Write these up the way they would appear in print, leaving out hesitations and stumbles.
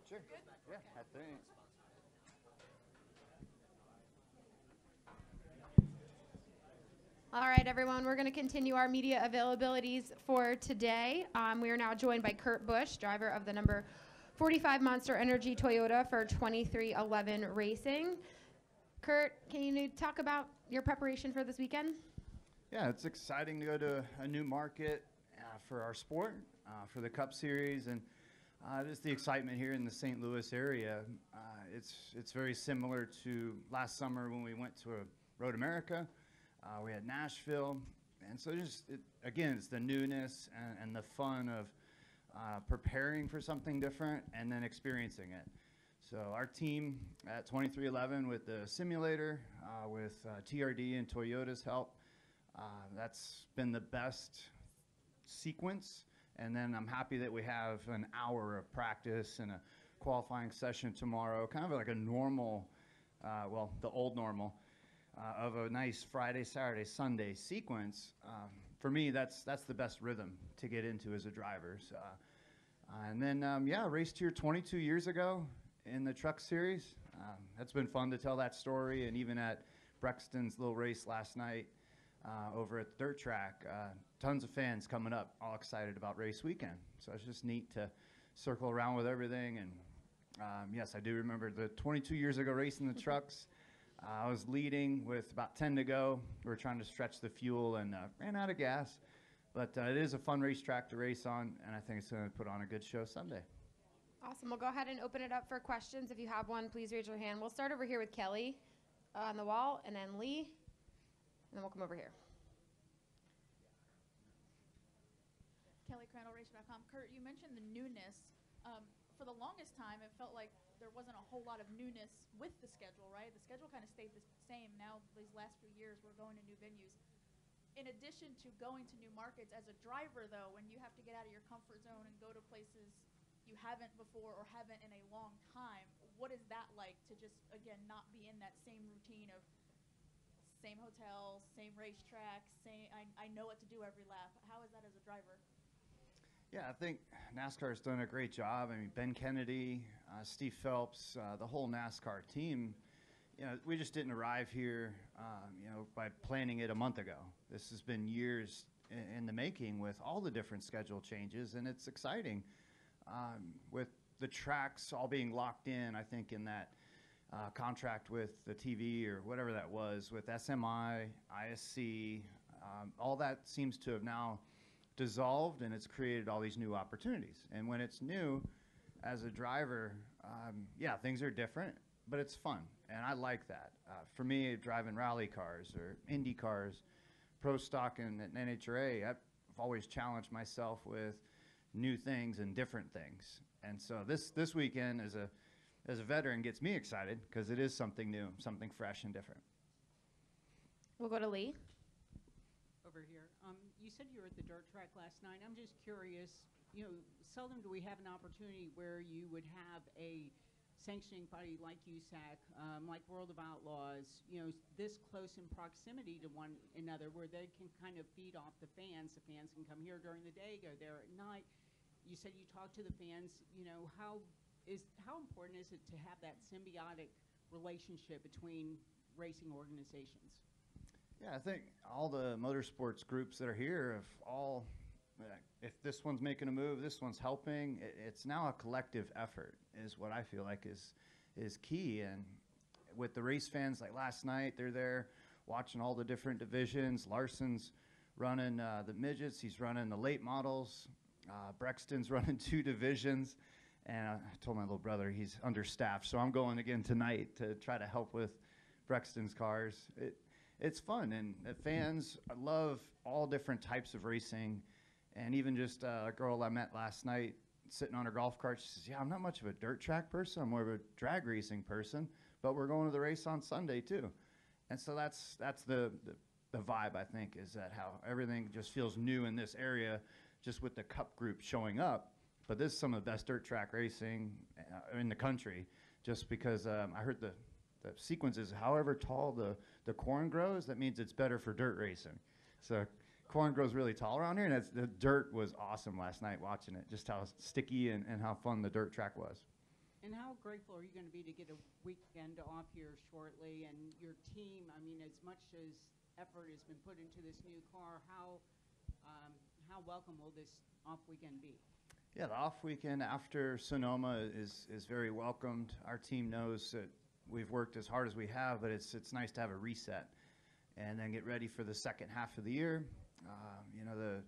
Sure. Yeah, I think. All right, everyone, we're going to continue our media availabilities for today. We are now joined by Kurt Busch, driver of the number 45 Monster Energy Toyota for 2311 Racing. Kurt, can you talk about your preparation for this weekend? Yeah, it's exciting to go to a new market for our sport, for the Cup Series, and just the excitement here in the St. Louis area. It's very similar to last summer when we went to Road America. We had Nashville, and so again, it's the newness and the fun of preparing for something different and then experiencing it. So our team at 2311 with the simulator, with TRD and Toyota's help, that's been the best sequence. And then I'm happy that we have an hour of practice and a qualifying session tomorrow, kind of like a normal, well, the old normal, of a nice Friday, Saturday, Sunday sequence. For me, that's the best rhythm to get into as a driver. So, and then, yeah, raced here 22 years ago in the Truck Series. It's been fun to tell that story, and even at Brexton's little race last night over at the dirt track, tons of fans coming up, all excited about race weekend. So it's just neat to circle around with everything. And yes, I do remember the 22 years ago racing the trucks. I was leading with about 10 to go. We were trying to stretch the fuel and ran out of gas. But it is a fun racetrack to race on, and I think it's going to put on a good show Sunday. Awesome. We'll go ahead and open it up for questions. If you have one, please raise your hand. We'll start over here with Kelly on the wall, and then Lee, and then we'll come over here. Kelly, CrandallRacer.com. Kurt, you mentioned the newness. For the longest time, it felt like there wasn't a whole lot of newness with the schedule, right? The schedule kind of stayed the same. Now, these last few years, we're going to new venues. In addition to going to new markets, as a driver, though, when you have to get out of your comfort zone and go to places you haven't before or haven't in a long time, what is that like to just, again, not be in that same routine of same hotel, same racetrack, I know what to do every lap. How is that as a driver? Yeah, I think NASCAR has done a great job. I mean, Ben Kennedy, Steve Phelps, the whole NASCAR team, you know, we just didn't arrive here, you know, by planning it a month ago. This has been years in the making with all the different schedule changes, and it's exciting. With the tracks all being locked in, I think, in that contract with the TV or whatever that was, with SMI, ISC, all that seems to have now dissolved, and it's created all these new opportunities. And when it's new, as a driver, yeah, things are different, but it's fun, and I like that. For me, driving rally cars or Indy cars, pro stock and NHRA, I've always challenged myself with new things and different things. And so this weekend, as a veteran, gets me excited because it is something new, something fresh and different. We'll go to Lee. Over here. You said you were at the dirt track last night. I'm just curious, you know, seldom do we have an opportunity where you would have a sanctioning body like USAC, like World of Outlaws, you know, this close in proximity to one another where they can kind of feed off the fans. The fans can come here during the day, go there at night. You said you talk to the fans, you know, how important is it to have that symbiotic relationship between racing organizations? Yeah, I think all the motorsports groups that are here have all, if this one's making a move, this one's helping. It's now a collective effort is what I feel like is key. And with the race fans, like last night, they're there watching all the different divisions. Larson's running the midgets. He's running the late models. Brexton's running 2 divisions. And I told my little brother he's understaffed, so I'm going again tonight to try to help with Brexton's cars. It's fun, and the fans love all different types of racing. And even just a girl I met last night sitting on her golf cart, she says, yeah, I'm not much of a dirt track person. I'm more of a drag racing person, but we're going to the race on Sunday too. And so that's the vibe, I think, is that how everything just feels new in this area, just with the Cup group showing up. But this is some of the best dirt track racing in the country, just because I heard the sequence is however tall the corn grows, that means it's better for dirt racing. So corn grows really tall around here, and the dirt was awesome last night watching it, just how sticky and how fun the dirt track was. And how grateful are you going to be to get a weekend off here shortly? And your team, I mean, as much as effort has been put into this new car, how welcome will this off weekend be? Yeah, the off weekend after Sonoma is very welcomed. Our team knows that we've worked as hard as we have, but it's nice to have a reset and then get ready for the second half of the year. You know,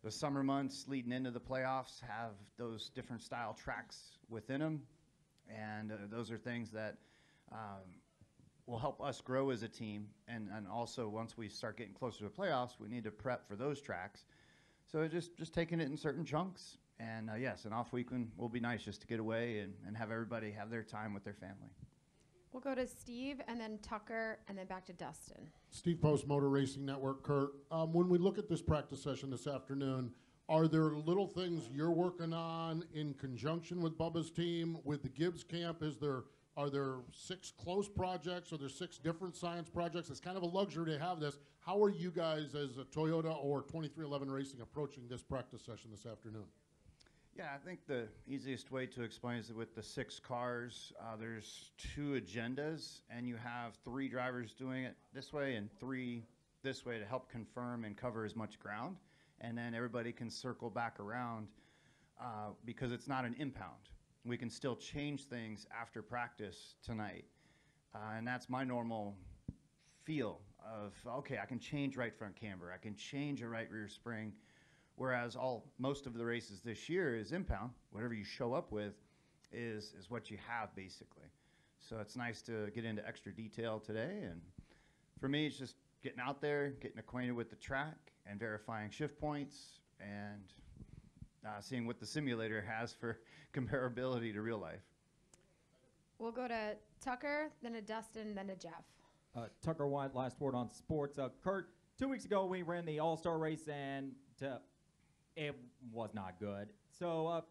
the summer months leading into the playoffs have those different style tracks within them, and those are things that will help us grow as a team. And also, once we start getting closer to the playoffs, we need to prep for those tracks. So just taking it in certain chunks. And yes, an off weekend will be nice just to get away and have everybody have their time with their family. We'll go to Steve and then Tucker and then back to Dustin. Steve Post, Motor Racing Network. Kurt, when we look at this practice session this afternoon, are there little things you're working on in conjunction with Bubba's team, with the Gibbs camp? Are there 6 close projects? Are there 6 different science projects? It's kind of a luxury to have this. How are you guys as a Toyota or 2311 Racing approaching this practice session this afternoon? Yeah, I think the easiest way to explain is that with the 6 cars, there's 2 agendas, and you have 3 drivers doing it this way and 3 this way to help confirm and cover as much ground. And then everybody can circle back around because it's not an impound. We can still change things after practice tonight. And that's my normal feel of, okay, I can change right front camber. I can change a right rear spring. Whereas most of the races this year is impound. Whatever you show up with is what you have, basically. So it's nice to get into extra detail today. And for me, it's just getting out there, getting acquainted with the track, and verifying shift points, and seeing what the simulator has for comparability to real life. We'll go to Tucker, then to Dustin, then to Jeff. Tucker White, last word on sports. Kurt, 2 weeks ago we ran the All-Star race and it was not good. So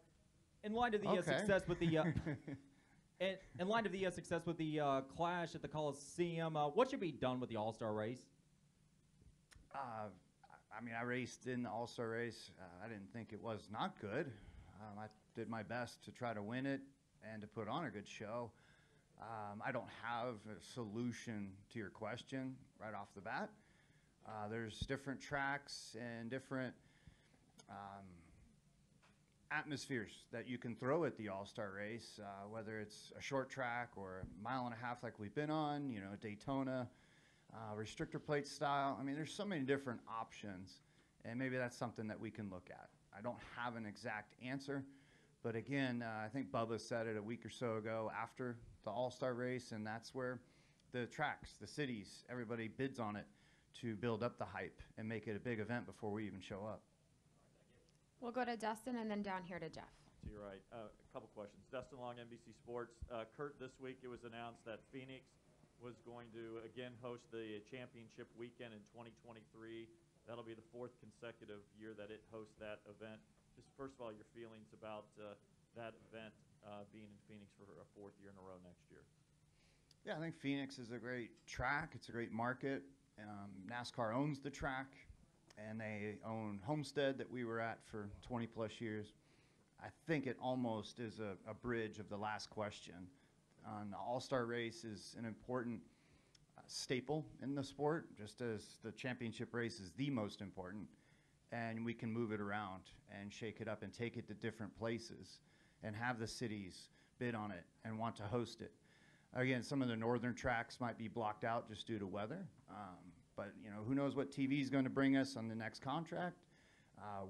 in light of the success with the in light of the success with the clash at the Coliseum, what should be done with the All-Star race? I mean, I raced in the All-Star race. I didn't think it was not good. I did my best to try to win it and to put on a good show. I don't have a solution to your question right off the bat. There's different tracks and different atmospheres that you can throw at the All-Star race, whether it's a short track or a mile and a half like we've been on, you know, Daytona, restrictor plate style. I mean, there's so many different options, and maybe that's something that we can look at. I don't have an exact answer, but again, I think Bubba said it a week or so ago after the All-Star race, and that's where the tracks, the cities, everybody bids on it to build up the hype and make it a big event before we even show up. We'll go to Dustin and then down here to Jeff. To your right. A couple questions. Dustin Long, NBC Sports. Kurt, this week it was announced that Phoenix was going to again host the championship weekend in 2023. That'll be the 4th consecutive year that it hosts that event. Just first of all, your feelings about that event being in Phoenix for a 4th year in a row next year. Yeah, I think Phoenix is a great track. It's a great market. NASCAR owns the track, and they own Homestead that we were at for 20 plus years. I think it almost is a bridge of the last question. The All-Star race is an important staple in the sport, just as the championship race is the most important, and we can move it around and shake it up and take it to different places and have the cities bid on it and want to host it. Again, some of the northern tracks might be blocked out just due to weather, but you know, who knows what TV is going to bring us on the next contract,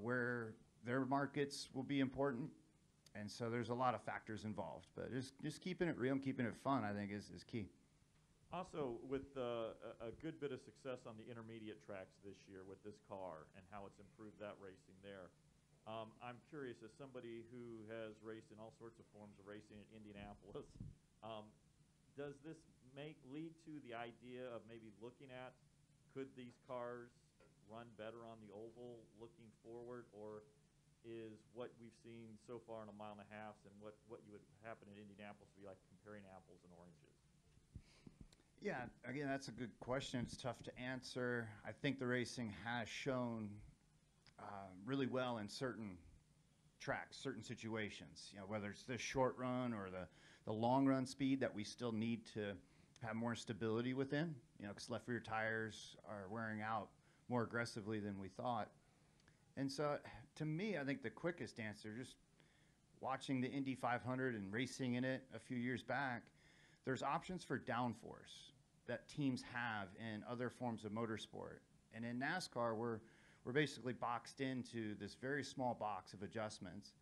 where their markets will be important. And so there's a lot of factors involved, but just keeping it real and keeping it fun, I think, is key. Also, with a good bit of success on the intermediate tracks this year with this car and how it's improved that racing there, I'm curious, as somebody who has raced in all sorts of forms of racing in Indianapolis, does this lead to the idea of maybe looking at, could these cars run better on the oval looking forward, or is what we've seen so far in a mile and a half and what you would happen in Indianapolis be like comparing apples and oranges? Yeah, again, that's a good question. It's tough to answer. I think the racing has shown really well in certain tracks, certain situations. You know, whether it's this short run or the long run speed that we still need to have more stability within, because left rear tires are wearing out more aggressively than we thought. And so to me, I think the quickest answer, just watching the Indy 500 and racing in it a few years back, there's options for downforce that teams have in other forms of motorsport. And in NASCAR, we're basically boxed into this very small box of adjustments.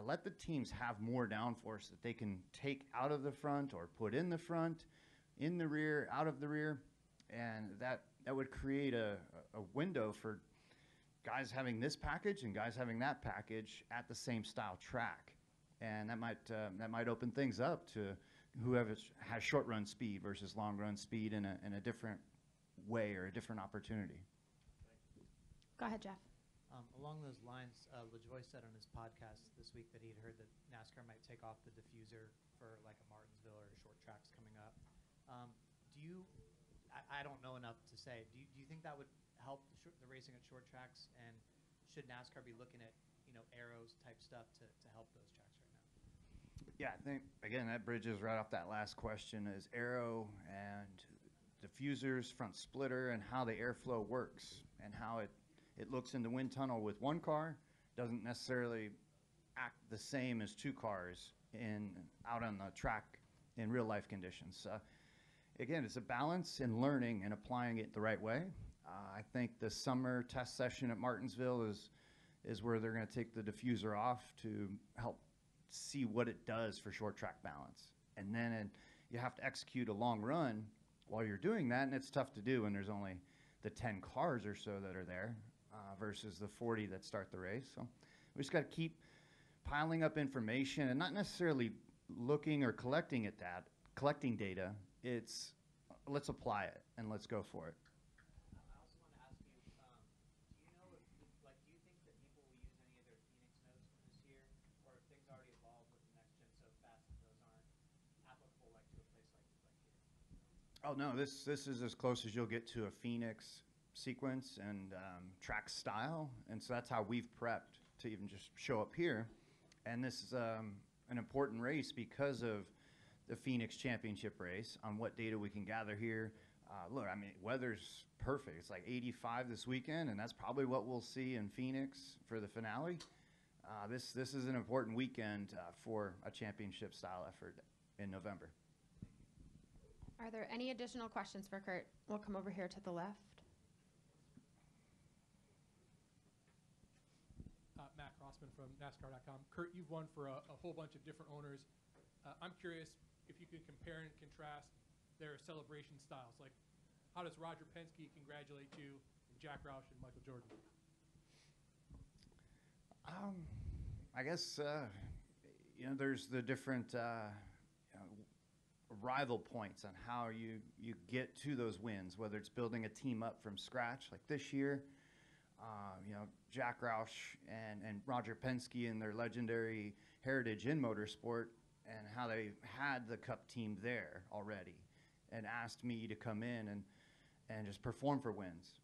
Let the teams have more downforce that they can take out of the front or put in the front, in the rear, out of the rear, and that would create a window for guys having this package and guys having that package at the same style track. And that might open things up to whoever has short run speed versus long run speed in a different way or a different opportunity. Go ahead, Jeff. Along those lines, LaJoy said on his podcast this week that he'd heard that NASCAR might take off the diffuser for like a Martinsville or short tracks coming up. I don't know enough to say, do you think that would help the racing at short tracks, and should NASCAR be looking at arrows type stuff to help those tracks right now? Yeah, I think, again, that bridges right off that last question, is aero and diffusers, front splitter, and how the airflow works and how it looks in the wind tunnel with one car doesn't necessarily act the same as two cars out on the track in real life conditions. Again, it's a balance in learning and applying it the right way. I think the summer test session at Martinsville is where they're going to take the diffuser off to help see what it does for short track balance. And then you have to execute a long run while you're doing that, and it's tough to do when there's only the 10 cars or so that are there versus the 40 that start the race. So we just got to keep piling up information and not necessarily looking or collecting data. It's let's apply it and let's go for it. I also want to ask you, do you think that people will use any of their Phoenix notes from this year, or if things already evolved with the next gen so fast that those aren't applicable like to a place like here? Oh no, this is as close as you'll get to a Phoenix sequence and track style, and so that's how we've prepped to even just show up here. And this is an important race because of the Phoenix Championship race on what data we can gather here. Look, I mean, weather's perfect. It's like 85 this weekend, and that's probably what we'll see in Phoenix for the finale. This is an important weekend for a championship-style effort in November. Are there any additional questions for Kurt? We'll come over here to the left. Matt Crossman from NASCAR.com. Kurt, you've won for a whole bunch of different owners. I'm curious if you could compare and contrast their celebration styles. Like, how does Roger Penske congratulate you, and Jack Roush and Michael Jordan? I guess there's the different rival points on how you get to those wins, whether it's building a team up from scratch like this year. Jack Roush and Roger Penske and their legendary heritage in motorsport, and how they had the Cup team there already and asked me to come in and just perform for wins.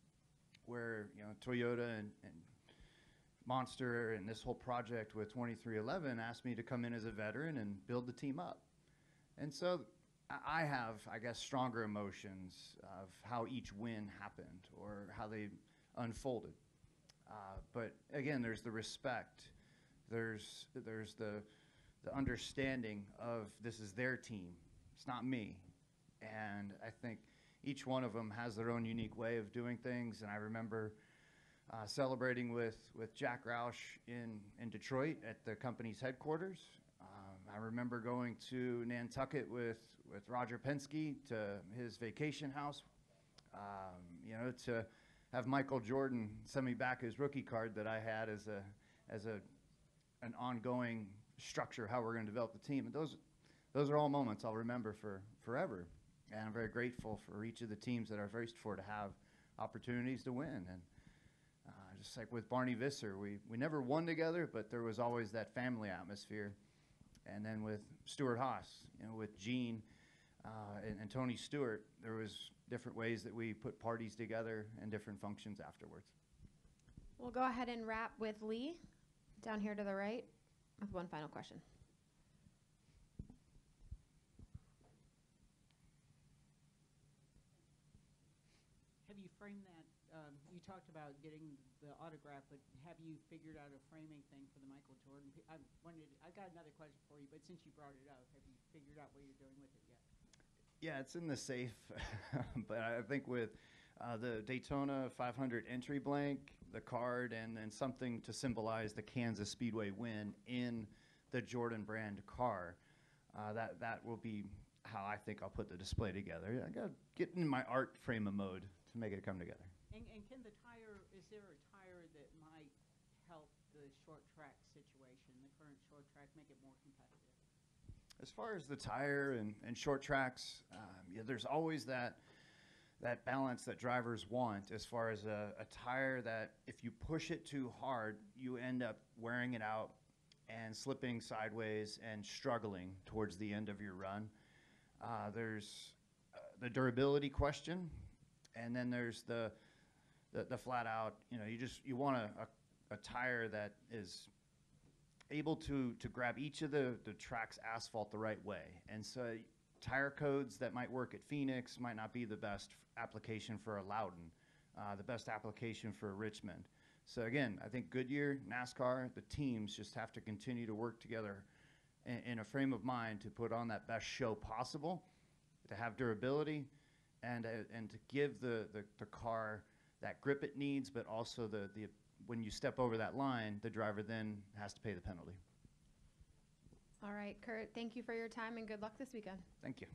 Where Toyota and Monster and this whole project with 2311 asked me to come in as a veteran and build the team up. And so I have, I guess, stronger emotions of how each win happened or how they unfolded. But again, there's the respect. There's the understanding of this is their team. It's not me. And I think each one of them has their own unique way of doing things. And I remember celebrating with Jack Roush in Detroit at the company's headquarters. I remember going to Nantucket with Roger Penske to his vacation house, to have Michael Jordan send me back his rookie card that I had as an ongoing structure how we're going to develop the team. And those are all moments I'll remember for forever. And I'm very grateful for each of the teams that I've raced for to have opportunities to win. And just like with Barney Visser, we never won together, but there was always that family atmosphere. And then with Stuart Haas, with Gene and Tony Stewart, there was different ways that we put parties together and different functions afterwards. We'll go ahead and wrap with Lee down here to the right with one final question. frame that, you talked about getting the autograph, but have you figured out a framing thing for the Michael Jordan? I got another question for you, but since you brought it up, have you figured out what you're doing with it yet? Yeah, it's in the safe, but I think with the Daytona 500 entry blank, the card, and then something to symbolize the Kansas Speedway win in the Jordan brand car, that will be how I think I'll put the display together. I got to get in my art frame of mode to make it come together. And can the tire, is there a tire that might help the short track situation, the current short track, make it more competitive? As far as the tire and short tracks, yeah, there's always that balance that drivers want as far as a tire that if you push it too hard, you end up wearing it out and slipping sideways and struggling towards the end of your run. There's the durability question, and then there's the flat out, you want a tire that is able to grab each of the track's asphalt the right way. And so tire codes that might work at Phoenix might not be the best application for a Loudon, the best application for a Richmond. So again, I think Goodyear, NASCAR, the teams just have to continue to work together in a frame of mind to put on that best show possible, to have durability, and to give the car that grip it needs, but also when you step over that line, the driver then has to pay the penalty. All right, Kurt, thank you for your time and good luck this weekend. Thank you.